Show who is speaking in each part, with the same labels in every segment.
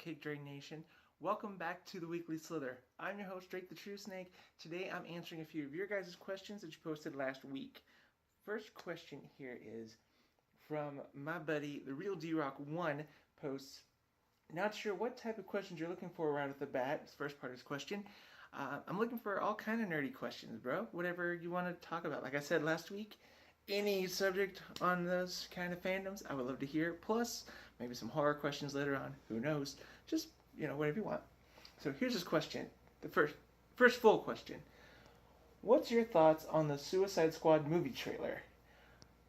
Speaker 1: Cake Drake Nation. Welcome back to the Weekly Slither. I'm your host, Drake the True Snake. Today I'm answering a few of your guys' questions that you posted last week. First question here is from my buddy, the real D-Rock1 posts, not sure what type of questions you're looking for right at the bat. This first part of his question. I'm looking for all kind of nerdy questions, bro. Whatever you want to talk about. Like I said last week, any subject on those kind of fandoms, I would love to hear. Plus, maybe some horror questions later on. Who knows? Just, whatever you want. So here's his question. The first full question. What's your thoughts on the Suicide Squad movie trailer?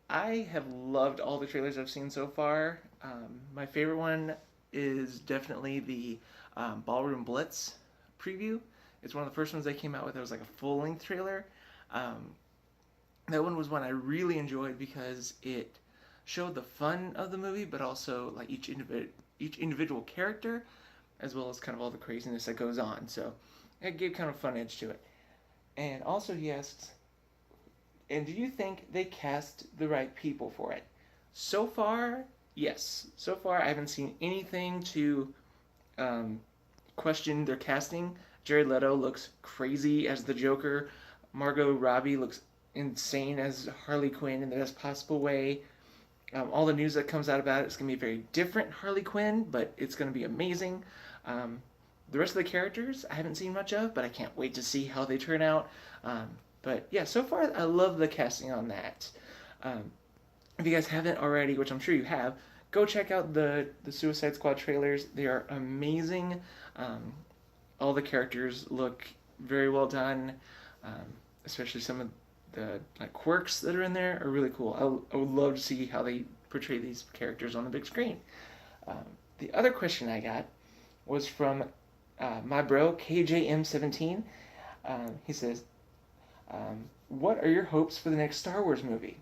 Speaker 1: I have loved all the trailers I've seen so far. My favorite one is definitely the Ballroom Blitz preview. It's one of the first ones they came out with. It was like a full-length trailer. That one was one I really enjoyed because it showed the fun of the movie, but also like each individual character, as well as kind of all the craziness that goes on. So it gave kind of a fun edge to it. And also he asks, and do you think they cast the right people for it? So far, yes. So far, I haven't seen anything to question their casting. Jared Leto looks crazy as the Joker. Margot Robbie looks insane as Harley Quinn in the best possible way. All the news that comes out about it is going to be a very different Harley Quinn, but it's going to be amazing. The rest of the characters I haven't seen much of, but I can't wait to see how they turn out. But yeah, so far I love the casting on that. If you guys haven't already, which I'm sure you have, go check out the Suicide Squad trailers. They are amazing. All the characters look very well done, especially some of the quirks that are in there are really cool. I would love to see how they portray these characters on the big screen. The other question I got was from my bro KJM17. He says, what are your hopes for the next Star Wars movie?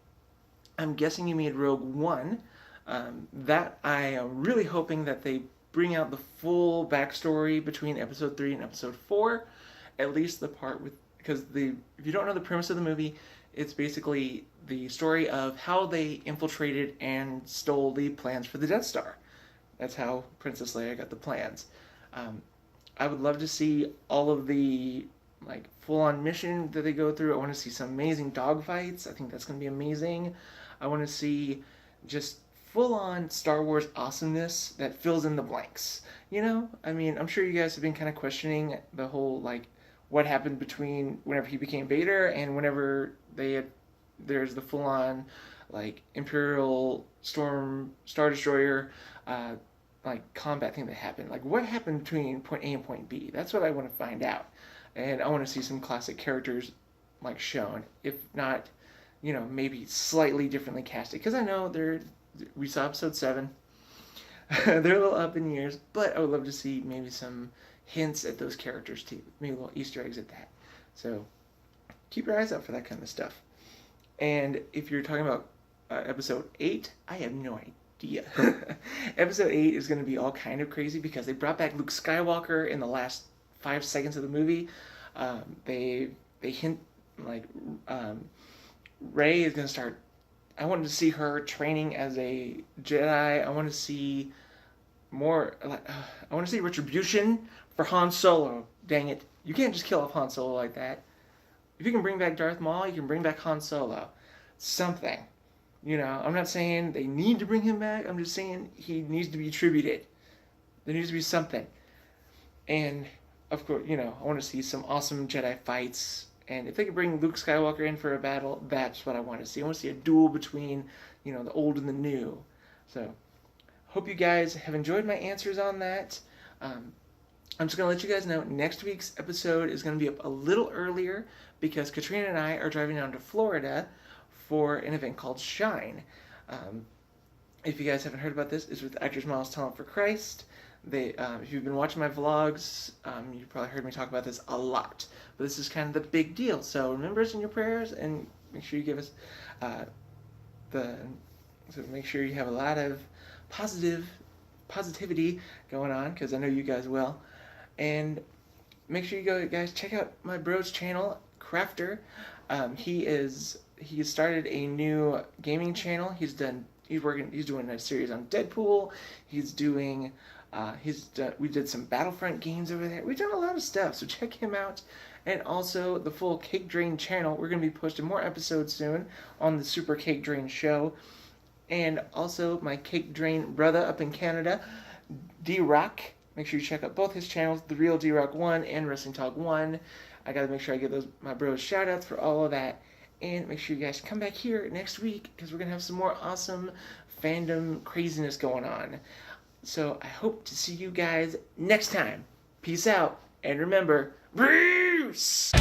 Speaker 1: I'm guessing you mean Rogue One. That I am really hoping that they bring out the full backstory between Episode 3 and Episode 4. At least the part with... Because if you don't know the premise of the movie, it's basically the story of how they infiltrated and stole the plans for the Death Star. That's how Princess Leia got the plans. I would love to see all of the full-on mission that they go through. I want to see some amazing dogfights. I think that's going to be amazing. I want to see just full-on Star Wars awesomeness that fills in the blanks. I'm sure you guys have been kind of questioning the whole, what happened between whenever he became Vader and whenever there's the full-on, Imperial Star Destroyer, combat thing that happened. What happened between point A and point B? That's what I want to find out. And I want to see some classic characters, shown. If not, maybe slightly differently casted. Because I know we saw Episode 7. They're a little up in years, but I would love to see maybe some hints at those characters too. Maybe little Easter eggs at that. So keep your eyes out for that kind of stuff. And if you're talking about Episode 8, I have no idea. Episode 8 is going to be all kind of crazy because they brought back Luke Skywalker in the last 5 seconds of the movie. They hint Rey is going to start. I wanted to see her training as a Jedi. I want to see more. I want to see retribution for Han Solo. Dang it! You can't just kill off Han Solo like that. If you can bring back Darth Maul, you can bring back Han Solo. Something. I'm not saying they need to bring him back. I'm just saying he needs to be tributed. There needs to be something. And of course, I want to see some awesome Jedi fights. And if they could bring Luke Skywalker in for a battle, that's what I want to see. I want to see a duel between, the old and the new. So, hope you guys have enjoyed my answers on that. I'm just going to let you guys know, next week's episode is going to be up a little earlier because Katrina and I are driving down to Florida for an event called Shine. If you guys haven't heard about this, it's with Actors Miles Talent for Christ. If you've been watching my vlogs, you probably heard me talk about this a lot. But this is kind of the big deal. So remember us in your prayers and make sure you give us so make sure you have a lot of positivity going on, because I know you guys will. And make sure you go, guys, check out my bro's channel, Crafter. He started a new gaming channel. He's doing a series on Deadpool. He's doing We did some Battlefront games over there. We've done a lot of stuff, so check him out. And also the full Cake Drain channel. We're going to be posting more episodes soon on the Super Cake Drain show. And also my Cake Drain brother up in Canada, D-Rock. Make sure you check out both his channels, The Real D-Rock 1 and Wrestling Talk 1. I got to make sure I give my bros shout-outs for all of that. And make sure you guys come back here next week because we're going to have some more awesome fandom craziness going on. So I hope to see you guys next time. Peace out. And remember, Bruce!